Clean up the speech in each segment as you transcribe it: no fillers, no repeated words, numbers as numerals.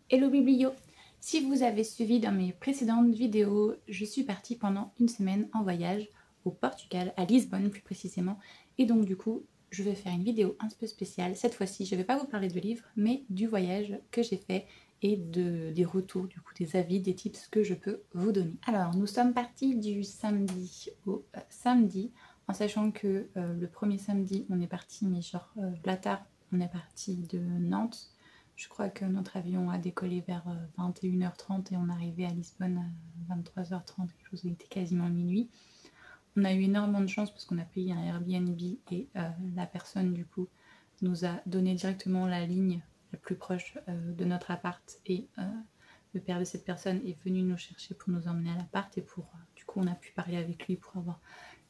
Hello Biblio! Si vous avez suivi dans mes précédentes vidéos, je suis partie pendant une semaine en voyage au Portugal, à Lisbonne plus précisément. Et donc du coup, je vais faire une vidéo un peu spéciale. Cette fois-ci, je ne vais pas vous parler de livres, mais du voyage que j'ai fait et des retours, du coup des avis, des tips que je peux vous donner. Alors, nous sommes partis du samedi au samedi, en sachant que le premier samedi, on est parti, mais genre tard, on est parti de Nantes. Je crois que notre avion a décollé vers 21h30 et on est arrivé à Lisbonne à 23h30, quelque chose, il était quasiment minuit. On a eu énormément de chance parce qu'on a payé un Airbnb et la personne du coup nous a donné directement la ligne la plus proche de notre appart et le père de cette personne est venu nous chercher pour nous emmener à l'appart et pour du coup on a pu parler avec lui pour avoir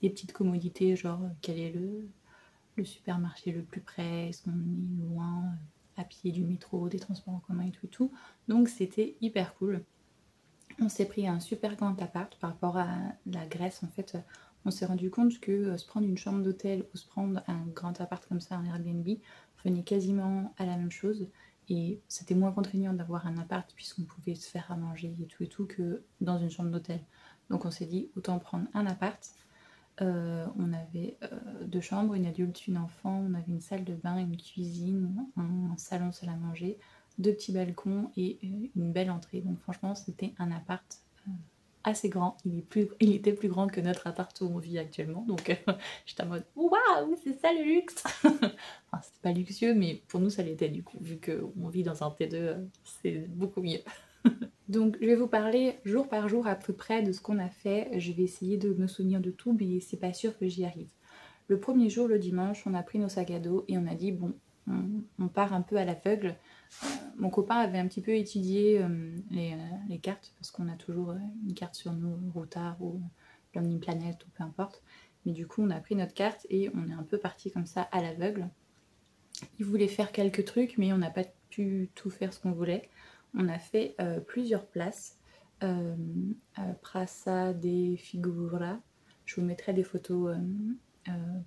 des petites commodités genre quel est le supermarché le plus près, est-ce qu'on est loin à pied du métro, des transports en commun et tout et tout. Donc c'était hyper cool. On s'est pris un super grand appart par rapport à la Grèce. En fait, on s'est rendu compte que se prendre une chambre d'hôtel ou se prendre un grand appart comme ça, un Airbnb, revenait quasiment à la même chose. Et c'était moins contraignant d'avoir un appart puisqu'on pouvait se faire à manger et tout que dans une chambre d'hôtel. Donc on s'est dit autant prendre un appart. On avait deux chambres, une adulte, une enfant, on avait une salle de bain, une cuisine, un salon salle à manger, deux petits balcons et une belle entrée. Donc franchement c'était un appart assez grand, il était plus grand que notre appart où on vit actuellement. Donc j'étais en mode waouh, c'est ça le luxe. Enfin c'était pas luxueux mais pour nous ça l'était du coup, vu qu'on vit dans un T2, c'est beaucoup mieux. Donc je vais vous parler jour par jour à peu près de ce qu'on a fait. Je vais essayer de me souvenir de tout, mais c'est pas sûr que j'y arrive. Le premier jour, le dimanche, on a pris nos sacs à dos et on a dit bon, on part un peu à l'aveugle. Mon copain avait un petit peu étudié les cartes, parce qu'on a toujours une carte sur nous, Routard ou l'Omniplanet ou peu importe. Mais du coup, on a pris notre carte et on est un peu parti comme ça à l'aveugle. Il voulait faire quelques trucs, mais on n'a pas pu tout faire ce qu'on voulait. On a fait plusieurs places. Praça de Figura. Je vous mettrai des photos.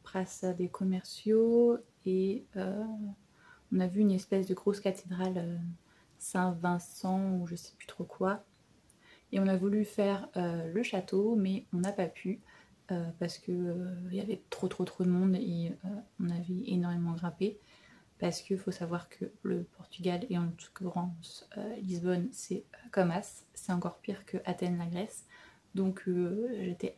Praça des Commerciaux. Et on a vu une espèce de grosse cathédrale Saint-Vincent ou je sais plus trop quoi. Et on a voulu faire le château, mais on n'a pas pu. Parce qu'il y avait trop de monde et on avait énormément grimpé. Parce qu'il faut savoir que le Portugal et en l'occurrence Lisbonne, c'est comme As, c'est encore pire que Athènes, la Grèce. Donc j'étais...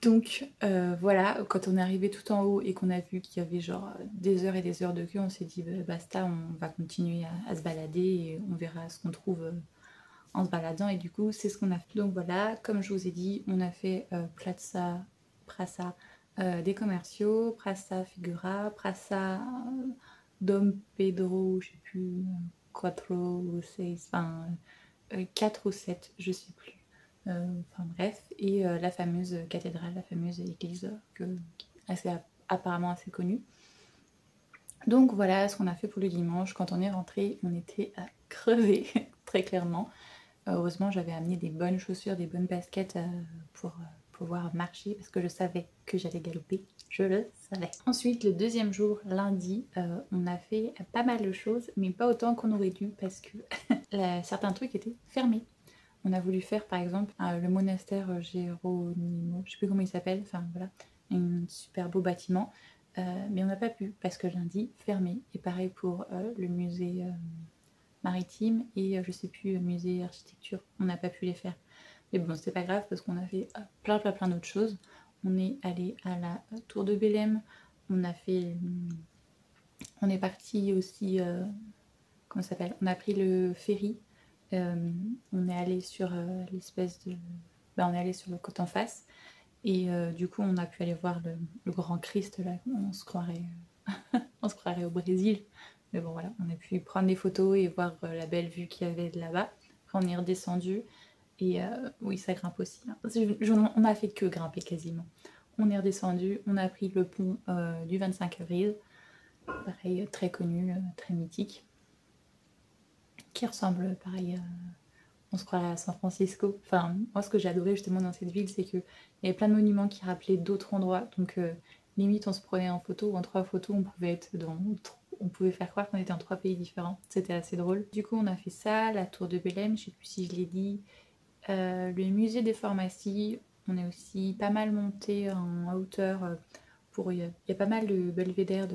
Donc voilà, quand on est arrivé tout en haut et qu'on a vu qu'il y avait genre des heures et des heures de queue, on s'est dit bah, basta, on va continuer à se balader et on verra ce qu'on trouve en se baladant. Et du coup, c'est ce qu'on a fait. Donc voilà, comme je vous ai dit, on a fait Praça des Commerciaux, Praça Figura, Praça Dom Pedro, je sais plus, 4 ou 6, enfin 4 ou 7, je sais plus. Enfin bref, et la fameuse cathédrale, la fameuse église apparemment assez connue. Donc voilà ce qu'on a fait pour le dimanche. Quand on est rentré, on était à crever, très clairement. Heureusement, j'avais amené des bonnes chaussures, des bonnes baskets pour pouvoir marcher parce que je savais que j'allais galoper. Je le savais. Ensuite, le deuxième jour, lundi, on a fait pas mal de choses, mais pas autant qu'on aurait dû parce que certains trucs étaient fermés. On a voulu faire par exemple le monastère Géronimo, je sais plus comment il s'appelle, enfin voilà, un super beau bâtiment. Mais on n'a pas pu parce que lundi, fermé. Et pareil pour le musée maritime et je sais plus, musée architecture, on n'a pas pu les faire. Mais bon, c'est pas grave parce qu'on a fait plein d'autres choses. On est allé à la tour de Belém, on a fait... On est parti aussi... comment ça s'appelle? On a pris le ferry. On est allé sur l'espèce de... on est allé sur le côté en face. Et du coup, on a pu aller voir le grand Christ là. On se croirait au Brésil. Mais bon, voilà, on a pu prendre des photos et voir la belle vue qu'il y avait de là-bas. Après, on est redescendu. Et oui, ça grimpe aussi. Hein. On a fait que grimper quasiment. On est redescendu. On a pris le pont du 25 avril. Pareil, très connu, très mythique. Qui ressemble, pareil, on se croirait à San Francisco. Enfin, moi, ce que j'ai adoré justement dans cette ville, c'est qu'il y avait plein de monuments qui rappelaient d'autres endroits. Donc, limite, on se prenait en photo ou en 3 photos, on pouvait être dans on pouvait faire croire qu'on était en 3 pays différents. C'était assez drôle. Du coup on a fait ça, la tour de Belém, je sais plus si je l'ai dit, le musée des pharmacies, on est aussi pas mal monté en hauteur il y a pas mal de belvédères,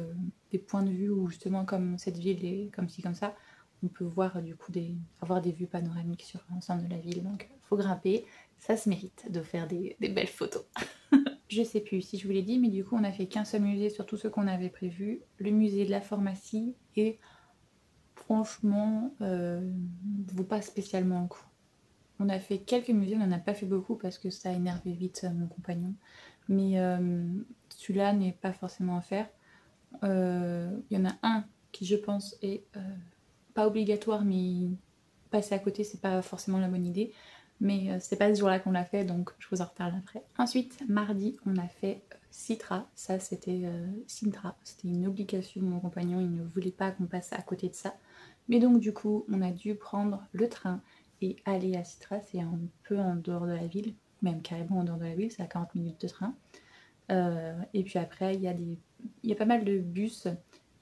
des points de vue où justement comme cette ville est comme ci comme ça, on peut voir du coup avoir des vues panoramiques sur l'ensemble de la ville, donc faut grimper, ça se mérite de faire des belles photos. Je sais plus si je vous l'ai dit, mais du coup on a fait qu'un seul musée sur tout ce qu'on avait prévu, le musée de la pharmacie, et franchement vaut pas spécialement le coup. On a fait quelques musées, on n'en a pas fait beaucoup parce que ça a énervé vite mon compagnon, mais celui-là n'est pas forcément à faire. Il y en a un qui je pense est pas obligatoire, mais passer à côté c'est pas forcément la bonne idée, mais c'est pas ce jour là qu'on l'a fait, donc je vous en reparle après. Ensuite mardi on a fait Citra, ça c'était Sintra, c'était une obligation de mon compagnon, il ne voulait pas qu'on passe à côté de ça, mais donc du coup on a dû prendre le train et aller à Citra, c'est un peu en dehors de la ville, même carrément en dehors de la ville, c'est à 40 minutes de train. Et puis après, il y a pas mal de bus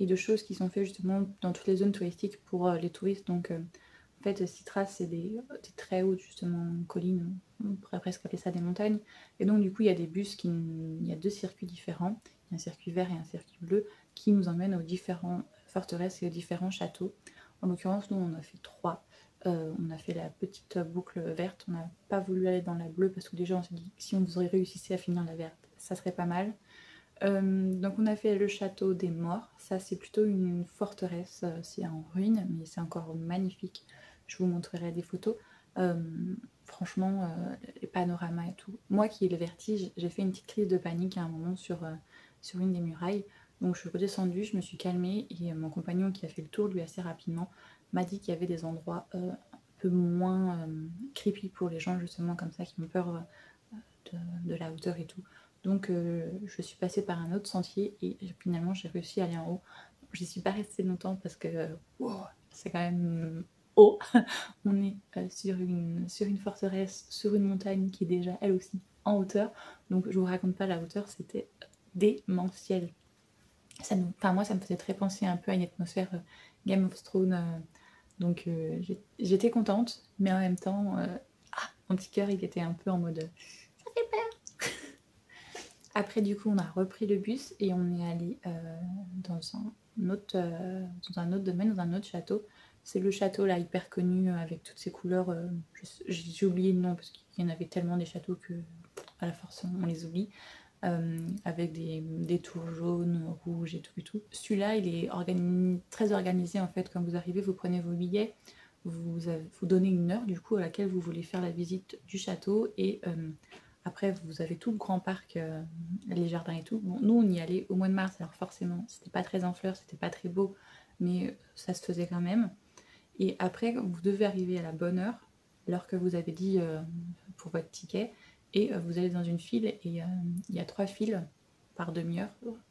et de choses qui sont faites justement dans toutes les zones touristiques pour les touristes. Donc en fait, Citra, c'est des très hautes justement collines, on pourrait presque appeler ça des montagnes. Et donc du coup, il y a des bus, il y a 2 circuits différents, il y a un circuit vert et un circuit bleu, qui nous emmènent aux différentes forteresses et aux différents châteaux. En l'occurrence, nous, on a fait 3. On a fait la petite boucle verte, on n'a pas voulu aller dans la bleue parce que déjà on s'est dit que si on aurait réussi à finir la verte, ça serait pas mal. Donc on a fait le château des morts, ça c'est plutôt une forteresse, c'est en ruine mais c'est encore magnifique, je vous montrerai des photos. Franchement les panoramas et tout, moi qui ai le vertige, j'ai fait une petite crise de panique à un moment sur une des murailles, donc je suis redescendue, je me suis calmée et mon compagnon qui a fait le tour lui assez rapidement m'a dit qu'il y avait des endroits un peu moins creepy pour les gens justement comme ça qui ont peur de la hauteur et tout. Donc je suis passée par un autre sentier et finalement j'ai réussi à aller en haut. J'y suis pas restée longtemps parce que wow, c'est quand même haut. On est sur une forteresse, sur une montagne qui est déjà elle aussi en hauteur. Donc je vous raconte pas la hauteur, c'était démentiel. Moi ça me faisait très penser un peu à une atmosphère Game of Thrones. Donc j'étais contente, mais en même temps, mon petit cœur il était un peu en mode ça fait peur. Après du coup on a repris le bus et on est allé dans un autre domaine, dans un autre château. C'est le château là hyper connu avec toutes ces couleurs. J'ai oublié le nom parce qu'il y en avait tellement des châteaux que à la force on les oublie. Avec des tours jaunes, rouges et tout et tout. Celui-là il est très organisé en fait. Quand vous arrivez vous prenez vos billets, vous donnez une heure du coup à laquelle vous voulez faire la visite du château et après vous avez tout le grand parc, les jardins et tout. Bon, nous on y allait au mois de mars, alors forcément c'était pas très en fleurs, c'était pas très beau, mais ça se faisait quand même. Et après vous devez arriver à la bonne heure, l'heure que vous avez dit pour votre ticket, et vous allez dans une file et il y a 3 files par demi-heure,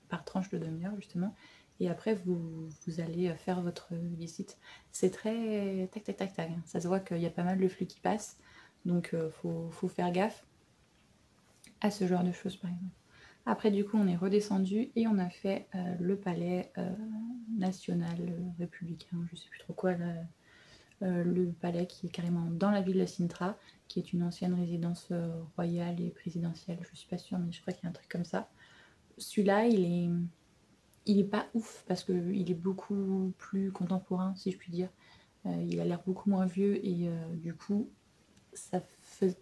par tranche de demi-heure justement. Et après vous allez faire votre visite. C'est très tac tac tac tac, hein. Ça se voit qu'il y a pas mal de flux qui passent, donc faut faire gaffe à ce genre de choses par exemple. Après du coup on est redescendu et on a fait le palais national républicain, je sais plus trop quoi là, le palais qui est carrément dans la ville de Sintra, qui est une ancienne résidence royale et présidentielle, je suis pas sûre mais je crois qu'il y a un truc comme ça. Celui-là il est pas ouf parce qu'il est beaucoup plus contemporain si je puis dire, il a l'air beaucoup moins vieux et du coup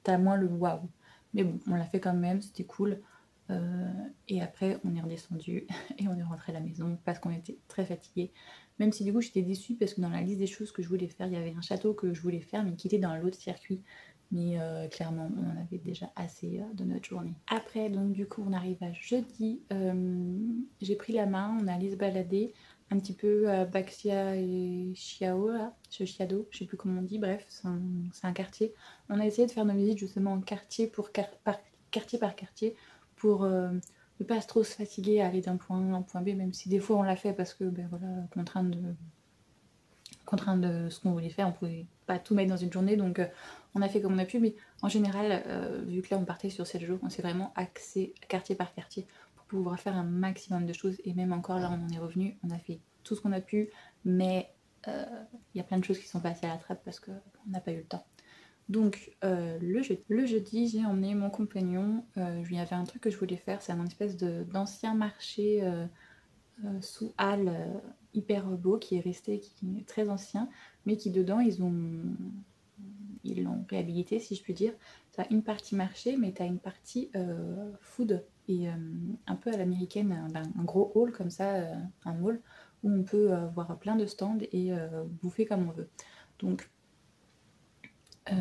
t'as moins le waouh. Mais bon, on l'a fait quand même, c'était cool. Et après, on est redescendu et on est rentré à la maison parce qu'on était très fatigués. Même si du coup, j'étais déçue parce que dans la liste des choses que je voulais faire, il y avait un château que je voulais faire mais qui était dans l'autre circuit. Mais clairement, on en avait déjà assez de notre journée. Après, donc du coup, on arrive à jeudi. J'ai pris la main, on est allé se balader un petit peu à Baxia et Chiao, là, Chiado, je sais plus comment on dit, bref, c'est un quartier. On a essayé de faire nos visites justement en quartier par quartier pour ne pas trop se fatiguer à aller d'un point A à un point B, même si des fois on l'a fait parce que ben voilà, contrainte de ce qu'on voulait faire, on pouvait pas tout mettre dans une journée, donc on a fait comme on a pu, mais en général, vu que là on partait sur 7 jours, on s'est vraiment axé quartier par quartier pour pouvoir faire un maximum de choses, et même encore là on en est revenu, on a fait tout ce qu'on a pu, mais il y a plein de choses qui sont passées à la trappe parce qu'on n'a pas eu le temps. Donc le jeudi, j'ai emmené mon compagnon, il y avait un truc que je voulais faire, c'est un espèce d'ancien marché sous halle hyper beau qui est resté, qui est très ancien, mais qui dedans ils l'ont réhabilité si je puis dire. Tu as une partie marché, mais tu as une partie food, et un peu à l'américaine, un gros hall comme ça, un mall, où on peut voir plein de stands et bouffer comme on veut. Donc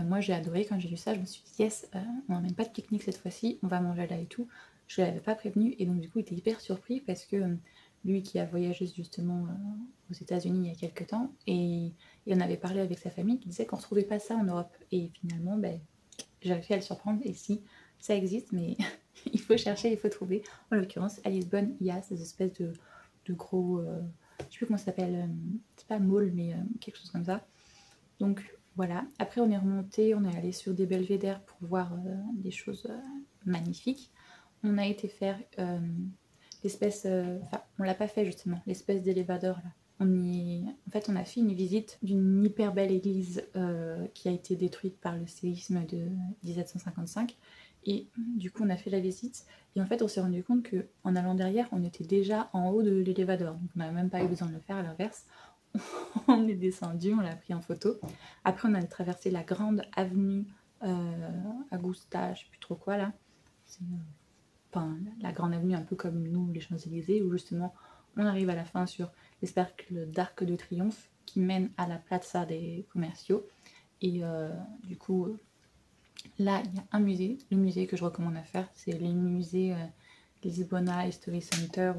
moi j'ai adoré quand j'ai vu ça, je me suis dit yes, on n'emmène pas de pique-nique cette fois-ci, on va manger là et tout. Je ne l'avais pas prévenu et donc du coup il était hyper surpris parce que lui qui a voyagé justement aux États-Unis il y a quelques temps, et il en avait parlé avec sa famille qui disait qu'on ne retrouvait pas ça en Europe. Et finalement, ben, j'ai réussi à le surprendre. Et si, ça existe, mais il faut chercher, il faut trouver. En l'occurrence, à Lisbonne, il y a ces espèces de gros... je sais plus comment ça s'appelle, c'est pas mall, mais quelque chose comme ça. Donc voilà. Après, on est remonté, on est allé sur des belvédères pour voir des choses magnifiques. On a été faire l'espèce, enfin on l'a pas fait justement, l'espèce d'élévateur là. En fait on a fait une visite d'une hyper belle église qui a été détruite par le séisme de 1755, et du coup on a fait la visite et en fait on s'est rendu compte que en allant derrière on était déjà en haut de l'élévateur, donc on n'a même pas eu besoin de le faire, à l'inverse. On est descendu, on l'a pris en photo. Après on a traversé la grande avenue Augusta, je sais plus trop quoi là, c'est enfin, la grande avenue un peu comme nous les Champs-Élysées, où justement on arrive à la fin sur les cercles d'Arc de Triomphe qui mènent à la Plaza des Commerciaux. Et du coup là il y a un musée, le musée que je recommande à faire, c'est les musées Lisbona History Center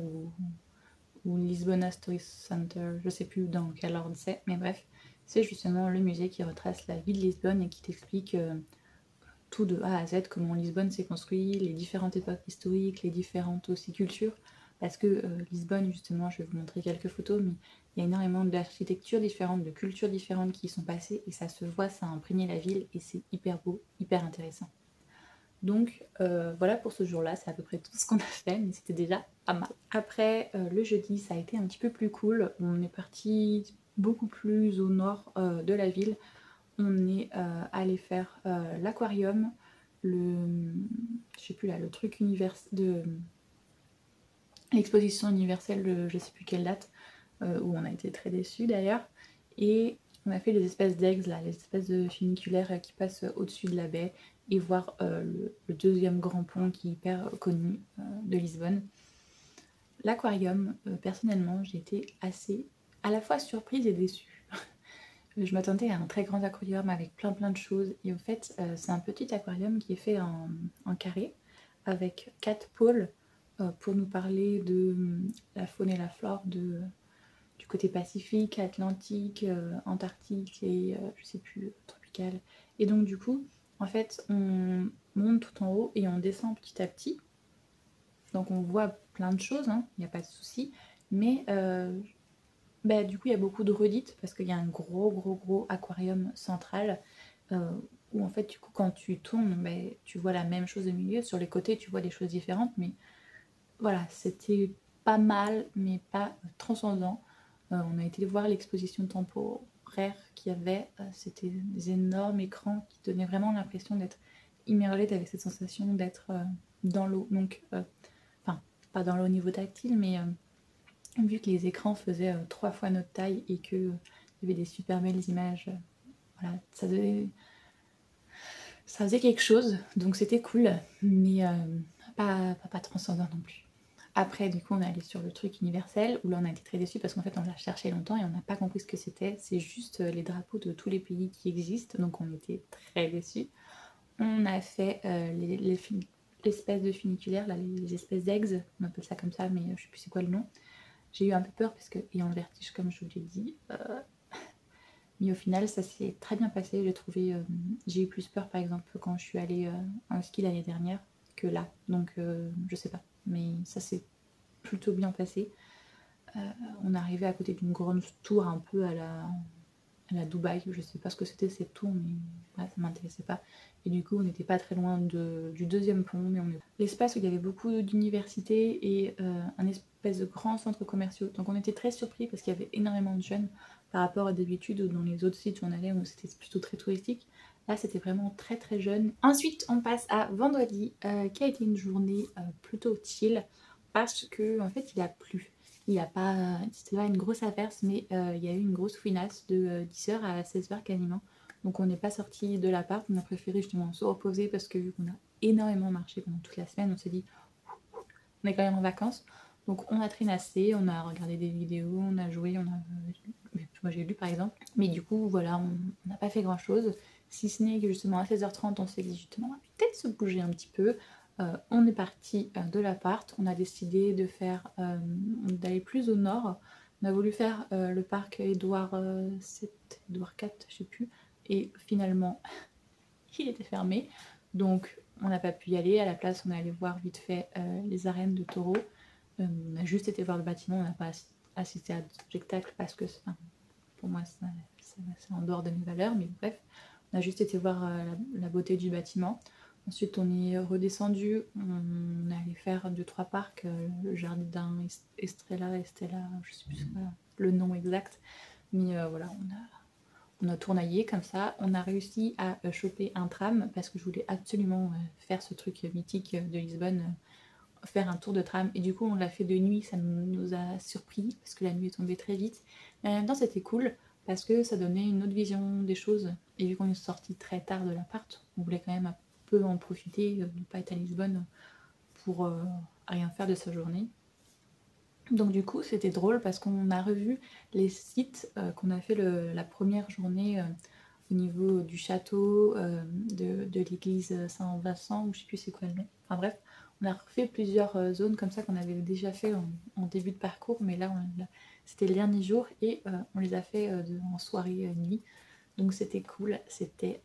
ou Lisbona History Center, je sais plus dans quel ordre c'est, mais bref, c'est justement le musée qui retrace la vie de Lisbonne et qui t'explique tout de A à Z, comment Lisbonne s'est construit, les différentes époques historiques, les différentes aussi cultures, parce que Lisbonne, justement, je vais vous montrer quelques photos, mais il y a énormément d'architectures différentes, de cultures différentes qui y sont passées, et ça se voit, ça a imprégné la ville, et c'est hyper beau, hyper intéressant. Donc voilà pour ce jour-là, c'est à peu près tout ce qu'on a fait, mais c'était déjà pas mal. Après, le jeudi, ça a été un petit peu plus cool, on est parti beaucoup plus au nord de la ville. On est allé faire l'aquarium, je sais plus là, le truc de l'exposition universelle de je sais plus quelle date, où on a été très déçus d'ailleurs, et on a fait les espèces d'eggs là, les espèces de funiculaires qui passent au-dessus de la baie, et voir le deuxième grand pont qui est hyper connu de Lisbonne. L'aquarium, personnellement, j'ai été assez à la fois surprise et déçue. Je m'attendais à un très grand aquarium avec plein de choses, et en fait c'est un petit aquarium qui est fait en carré avec 4 pôles pour nous parler de la faune et la flore du côté Pacifique, Atlantique, Antarctique et je sais plus, tropical. Et donc du coup en fait on monte tout en haut et on descend petit à petit, donc on voit plein de choses, hein, il n'y a pas de souci, mais bah, du coup, il y a beaucoup de redites parce qu'il y a un gros aquarium central où en fait, du coup, quand tu tournes, bah, tu vois la même chose au milieu. Sur les côtés, tu vois des choses différentes, mais voilà, c'était pas mal, mais pas transcendant. On a été voir l'exposition temporaire qu'il y avait. C'était des énormes écrans qui donnaient vraiment l'impression d'être immergé, avec cette sensation d'être dans l'eau. Donc, enfin, pas dans l'eau au niveau tactile, mais vu que les écrans faisaient 3 fois notre taille et qu'il y avait des super belles images, voilà, ça faisait quelque chose, donc c'était cool, mais pas transcendant non plus. Après, du coup, on est allé sur le truc universel, où là on a été très déçus parce qu'en fait on l'a cherché longtemps et on n'a pas compris ce que c'était. C'est juste les drapeaux de tous les pays qui existent, donc on était très déçus. On a fait l'espèce de funiculaire, là, les espèces d'eggs, on appelle ça comme ça, mais je sais plus c'est quoi le nom. J'ai eu un peu peur parce que, ayant le vertige comme je vous l'ai dit, mais au final ça s'est très bien passé, j'ai trouvé, j'ai eu plus peur par exemple quand je suis allée en ski l'année dernière que là, donc je sais pas, mais ça s'est plutôt bien passé. On est arrivé à côté d'une grande tour un peu à la à Dubaï, je sais pas ce que c'était cette tour, mais ouais, ça m'intéressait pas. Et du coup, on n'était pas très loin du deuxième pont, mais on est l'espace où il y avait beaucoup d'universités et un espèce de grand centre commercial. Donc on était très surpris parce qu'il y avait énormément de jeunes par rapport à d'habitude dans les autres sites où on allait où c'était plutôt très touristique. Là, c'était vraiment très très jeune. Ensuite, on passe à vendredi, qui a été une journée plutôt chill parce que en fait, il a plu. Il n'y a pas, c'était pas une grosse averse, mais il y a eu une grosse fouinasse de 10h à 16h quasiment. Donc on n'est pas sorti de l'appart, on a préféré justement se reposer parce que vu qu'on a énormément marché pendant toute la semaine, on s'est dit on est quand même en vacances. Donc on a traînassé, on a regardé des vidéos, on a joué, moi j'ai lu par exemple. Mais du coup voilà, on n'a pas fait grand chose. Si ce n'est que justement à 16h30 on s'est dit justement on va peut-être se bouger un petit peu. On est parti de l'appart, on a décidé de faire d'aller plus au nord. On a voulu faire le parc Édouard 7, Édouard 4, je sais plus. Et finalement, il était fermé. Donc, on n'a pas pu y aller. À la place, on est allé voir vite fait les arènes de taureaux. On a juste été voir le bâtiment. On n'a pas assisté à ce spectacle parce que enfin, pour moi, c'est en dehors de mes valeurs. Mais bref, on a juste été voir la beauté du bâtiment. Ensuite, on est redescendu. On est allé faire 2-3 parcs. Le jardin Estella, je sais plus quoi, le nom exact. Mais voilà, on a tournaillé comme ça, on a réussi à choper un tram parce que je voulais absolument faire ce truc mythique de Lisbonne, faire un tour de tram. Et du coup, on l'a fait de nuit, ça nous a surpris parce que la nuit est tombée très vite. Mais en même temps, c'était cool parce que ça donnait une autre vision des choses. Et vu qu'on est sorti très tard de l'appart, on voulait quand même un peu en profiter, de ne pas être à Lisbonne pour rien faire de sa journée. Donc du coup c'était drôle parce qu'on a revu les sites qu'on a fait la première journée au niveau du château, de l'église Saint-Vincent, ou je sais plus c'est quoi le nom. Enfin bref, on a refait plusieurs zones comme ça qu'on avait déjà fait en début de parcours, mais là c'était le dernier jour et on les a fait en soirée nuit. Donc c'était cool, c'était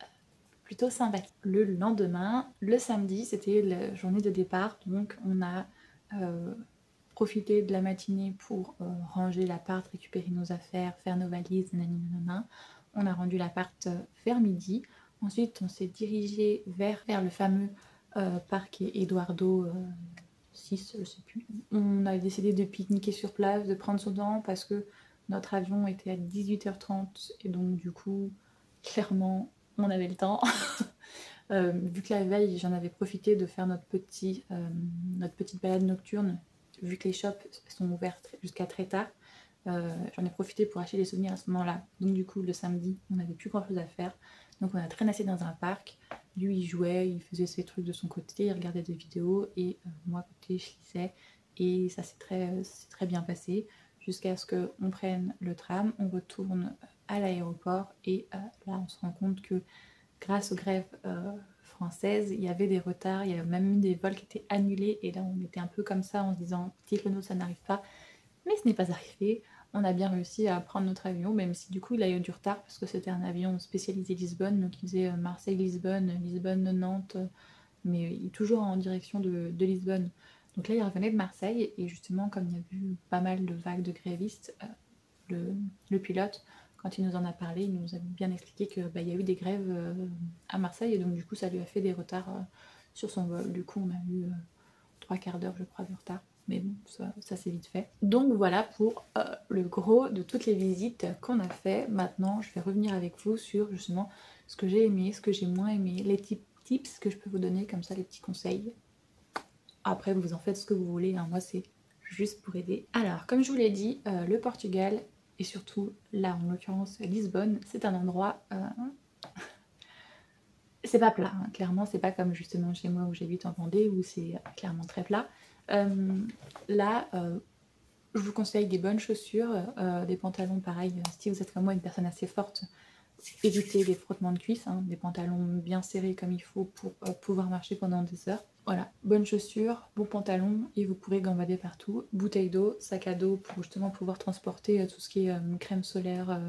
plutôt sympathique. Le lendemain, le samedi, c'était la journée de départ, donc on a profiter de la matinée pour ranger l'appart, récupérer nos affaires, faire nos valises, nanana. On a rendu l'appart vers midi. Ensuite, on s'est dirigé vers le fameux parc Eduardo 6, je sais plus. On a décidé de pique-niquer sur place, de prendre son temps parce que notre avion était à 18h30 et donc du coup, clairement, on avait le temps. Vu que la veille, j'en avais profité de faire notre petite balade nocturne, vu que les shops sont ouvertes jusqu'à très tard, j'en ai profité pour acheter des souvenirs à ce moment-là. Donc du coup, le samedi, on n'avait plus grand-chose à faire. Donc on a traînassé dans un parc. Lui, il jouait, il faisait ses trucs de son côté, il regardait des vidéos et moi, à côté, je lisais. Et ça s'est très bien passé jusqu'à ce qu'on prenne le tram, on retourne à l'aéroport et là, on se rend compte que grâce aux grèves françaises, il y avait des retards, il y a même eu des vols qui étaient annulés et là on était un peu comme ça en se disant dites-le nous ça n'arrive pas, mais ce n'est pas arrivé. On a bien réussi à prendre notre avion, même si du coup il a eu du retard parce que c'était un avion spécialisé Lisbonne, donc il faisait Marseille-Lisbonne, Lisbonne-Nantes, mais toujours en direction de Lisbonne. Donc là il revenait de Marseille et justement comme il y a eu pas mal de vagues de grévistes, le pilote, quand il nous en a parlé, il nous a bien expliqué qu'il y a eu des grèves à Marseille et donc du coup ça lui a fait des retards sur son vol. Du coup on a eu 3/4 d'heure je crois de retard. Mais bon, ça s'est vite fait. Donc voilà pour le gros de toutes les visites qu'on a fait. Maintenant, je vais revenir avec vous sur justement ce que j'ai aimé, ce que j'ai moins aimé, les tips que je peux vous donner, comme ça, les petits conseils. Après, vous en faites ce que vous voulez, hein. Moi c'est juste pour aider. Alors, comme je vous l'ai dit, le Portugal, et surtout là en l'occurrence Lisbonne, c'est un endroit... c'est pas plat, hein. Clairement c'est pas comme justement chez moi où j'habite en Vendée où c'est clairement très plat. Là, je vous conseille des bonnes chaussures, des pantalons pareil, si vous êtes comme moi une personne assez forte, évitez les frottements de cuisses, hein, des pantalons bien serrés comme il faut pour pouvoir marcher pendant des heures. Voilà, bonnes chaussures, bons pantalons et vous pourrez gambader partout. Bouteille d'eau, sac à dos pour justement pouvoir transporter tout ce qui est crème solaire,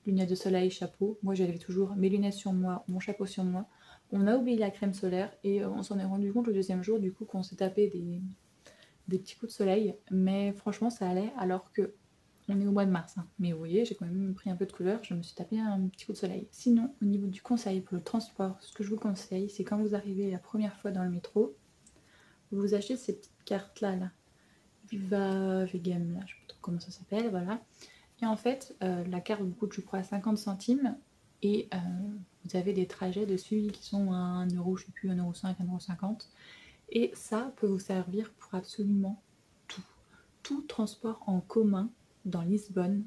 lunettes de soleil, chapeau. Moi j'avais toujours mes lunettes sur moi, mon chapeau sur moi. On a oublié la crème solaire et on s'en est rendu compte le deuxième jour du coup qu'on s'est tapé des petits coups de soleil. Mais franchement ça allait alors que on est au mois de mars, hein. Mais vous voyez, j'ai quand même pris un peu de couleur, je me suis tapé un petit coup de soleil. Sinon, au niveau du conseil pour le transport, ce que je vous conseille, c'est quand vous arrivez la première fois dans le métro, vous vous achetez ces petites cartes là. Viva Vegem, là, je sais pas trop comment ça s'appelle, voilà. Et en fait, la carte vous coûte, je crois, 50 centimes, et vous avez des trajets dessus qui sont à 1€, je sais plus, 1,05€, 1,50€. Et ça peut vous servir pour absolument tout. Tout transport en commun dans Lisbonne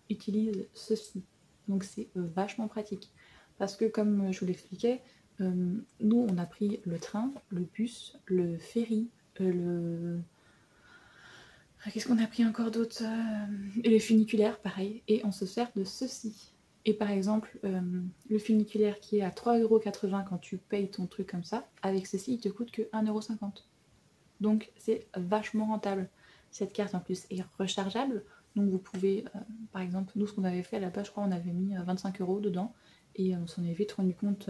utilise ceci. Donc c'est vachement pratique. Parce que comme je vous l'expliquais, nous on a pris le train, le bus, le ferry, qu'est-ce qu'on a pris encore d'autre, les funiculaires, pareil, et on se sert de ceci. Et par exemple, le funiculaire qui est à 3,80€ quand tu payes ton truc comme ça, avec ceci, il te coûte que 1,50€. Donc c'est vachement rentable. Cette carte en plus est rechargeable, donc vous pouvez, par exemple, nous ce qu'on avait fait là-bas, je crois on avait mis 25€ dedans, et on s'en est vite rendu compte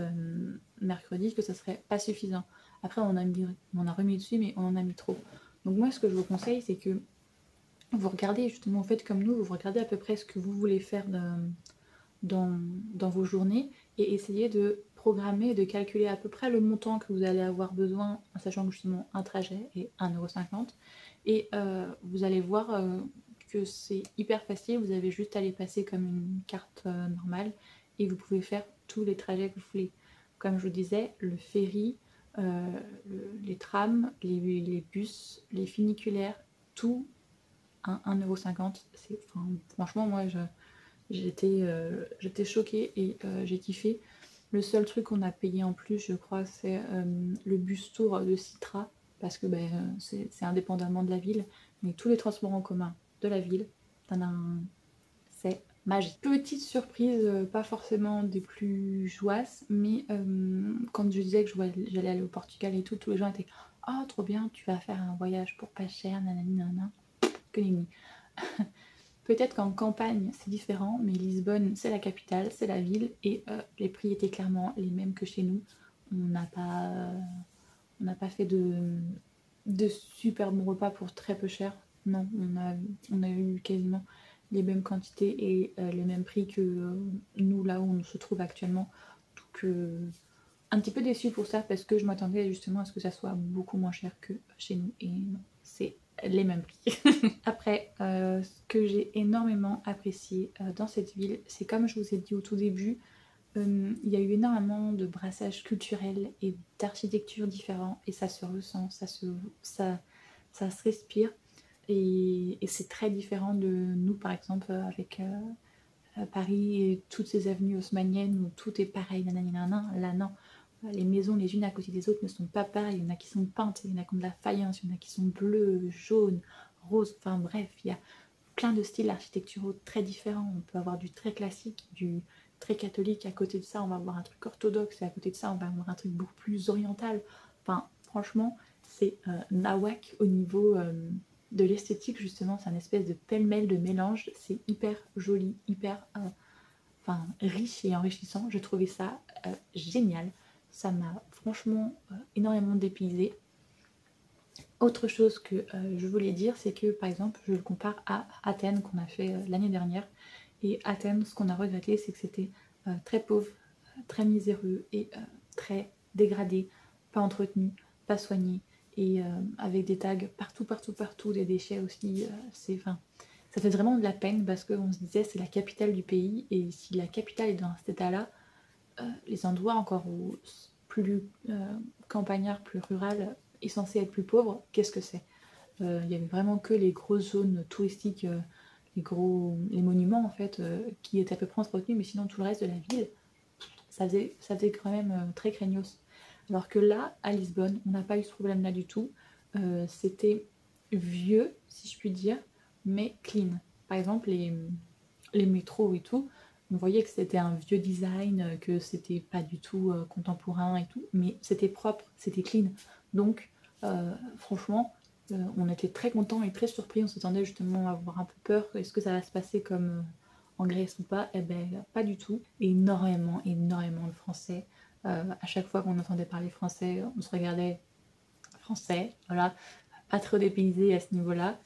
mercredi que ça serait pas suffisant. Après on a remis dessus, mais on en a mis trop. Donc moi ce que je vous conseille, c'est que vous regardez justement, faites comme nous, vous regardez à peu près ce que vous voulez faire dans vos journées, et essayez de programmer, de calculer à peu près le montant que vous allez avoir besoin, en sachant que justement un trajet est 1,50€, et vous allez voir que c'est hyper facile, vous avez juste à les passer comme une carte normale, et vous pouvez faire tous les trajets que vous voulez. Comme je vous disais, le ferry, les trams, les bus, les funiculaires, tout 1,50€. Enfin, franchement, moi, j'étais choquée, et j'ai kiffé. Le seul truc qu'on a payé en plus, je crois, c'est le bus tour de Citra, parce que c'est indépendamment de la ville, mais tous les transports en commun de la ville, c'est magique. Petite surprise, pas forcément des plus joyeuses, mais quand je disais que j'allais aller au Portugal et tout, tous les gens étaient « Oh, trop bien, tu vas faire un voyage pour pas cher, nanani, nanana. » Que nenni. Peut-être qu'en campagne c'est différent, mais Lisbonne c'est la capitale, c'est la ville, et les prix étaient clairement les mêmes que chez nous. On n'a pas fait de super bons repas pour très peu cher. Non, on a eu quasiment les mêmes quantités et les mêmes prix que nous, là où on se trouve actuellement. Donc un petit peu déçue pour ça, parce que je m'attendais justement à ce que ça soit beaucoup moins cher que chez nous, et non, c'est les mêmes prix. Après, ce que j'ai énormément apprécié dans cette ville, c'est comme je vous ai dit au tout début, il y a eu énormément de brassages culturels et d'architecture différents, et ça se ressent, ça se respire, et c'est très différent de nous par exemple avec Paris et toutes ces avenues haussmanniennes où tout est pareil, nanana. Là non, les maisons les unes à côté des autres ne sont pas pareilles, il y en a qui sont peintes, il y en a qui ont de la faïence, il y en a qui sont bleues, jaunes, roses, enfin bref, il y a plein de styles architecturaux très différents. On peut avoir du très classique, du très catholique, à côté de ça on va avoir un truc orthodoxe, et à côté de ça on va avoir un truc beaucoup plus oriental. Enfin franchement c'est nawak au niveau de l'esthétique, justement c'est un espèce de pêle-mêle de mélange, c'est hyper joli, hyper riche et enrichissant. Je trouvais ça génial, ça m'a franchement énormément dépaysé. Autre chose que je voulais dire, c'est que par exemple je le compare à Athènes qu'on a fait l'année dernière, et Athènes, ce qu'on a regretté, c'est que c'était très pauvre, très miséreux, et très dégradé, pas entretenu, pas soigné, et avec des tags partout, partout, partout, des déchets aussi. Ça fait vraiment de la peine, parce qu'on se disait c'est la capitale du pays, et si la capitale est dans cet état-là, les endroits encore plus campagnards, plus rural, est censé être plus pauvre, qu'est-ce que c'est? Il y avait vraiment que les grosses zones touristiques, les monuments en fait, qui étaient à peu près entretenus, mais sinon tout le reste de la ville, ça faisait quand même très craignos. Alors que là, à Lisbonne, on n'a pas eu ce problème-là du tout. C'était vieux, si je puis dire, mais clean. Par exemple, les métros et tout, on voyait que c'était un vieux design, que c'était pas du tout contemporain et tout, mais c'était propre, c'était clean. Donc, franchement, on était très contents et très surpris. On s'attendait justement à avoir un peu peur. Est-ce que ça va se passer comme en Grèce ou pas? Eh ben, pas du tout. Énormément, énormément de Français. À chaque fois qu'on entendait parler français, on se regardait français. Voilà, pas trop dépaysé à ce niveau-là.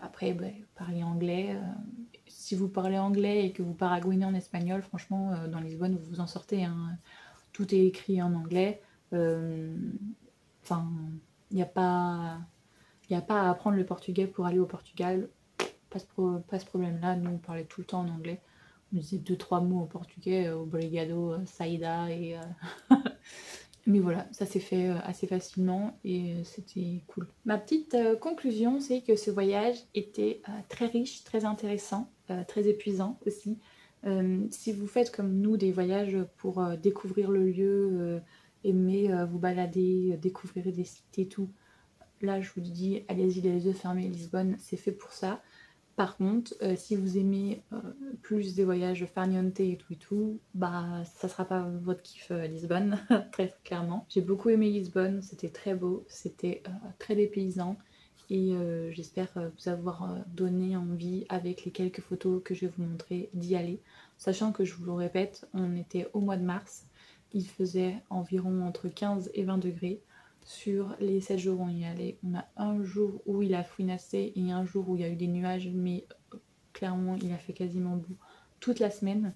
Après, parler anglais. Si vous parlez anglais et que vous paragouinez en espagnol, franchement, dans Lisbonne, vous vous en sortez. Hein. Tout est écrit en anglais. Enfin, il n'y a pas à apprendre le portugais pour aller au Portugal. Pas ce problème-là. Nous, on parlait tout le temps en anglais. On disait 2-3 mots au portugais, obrigado, saída et... Mais voilà, ça s'est fait assez facilement et c'était cool. Ma petite conclusion, c'est que ce voyage était très riche, très intéressant, très épuisant aussi. Si vous faites comme nous des voyages pour découvrir le lieu, aimer vous balader, découvrir des sites et tout, là je vous dis, allez-y les yeux fermés, Lisbonne, c'est fait pour ça. Par contre, si vous aimez plus des voyages farniente et tout, bah ça sera pas votre kiff Lisbonne, très clairement. J'ai beaucoup aimé Lisbonne, c'était très beau, c'était très dépaysant et j'espère vous avoir donné envie avec les quelques photos que je vais vous montrer d'y aller. Sachant que je vous le répète, on était au mois de mars, il faisait environ entre 15 et 20 degrés. Sur les 7 jours où on y allait, on a un jour où il a fouinassé et un jour où il y a eu des nuages, mais clairement il a fait quasiment beau toute la semaine.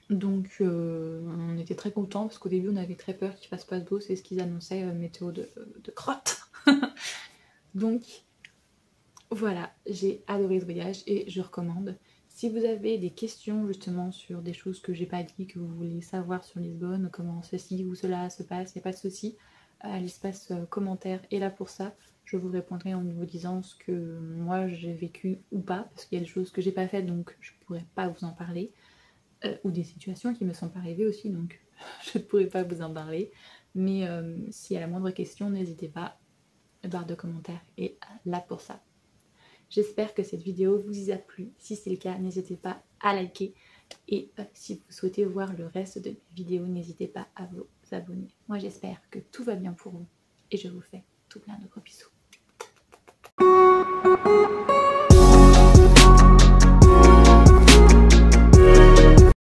Donc on était très contents parce qu'au début on avait très peur qu'il fasse pas beau, c'est ce qu'ils annonçaient, météo de crotte. Donc voilà, j'ai adoré ce voyage et je recommande. Si vous avez des questions justement sur des choses que j'ai pas dit, que vous voulez savoir sur Lisbonne, comment ceci ou cela se passe, il n'y a pas de souci. L'espace commentaire est là pour ça. Je vous répondrai en vous disant ce que moi j'ai vécu ou pas, parce qu'il y a des choses que j'ai pas faites donc je pourrais pas vous en parler, ou des situations qui me sont pas arrivées aussi donc je ne pourrais pas vous en parler. Mais s'il y a la moindre question, n'hésitez pas, la barre de commentaires est là pour ça. J'espère que cette vidéo vous a plu. Si c'est le cas, n'hésitez pas à liker. Et si vous souhaitez voir le reste de mes vidéos, n'hésitez pas à vous abonner. Moi, j'espère que tout va bien pour vous. Et je vous fais tout plein de gros bisous.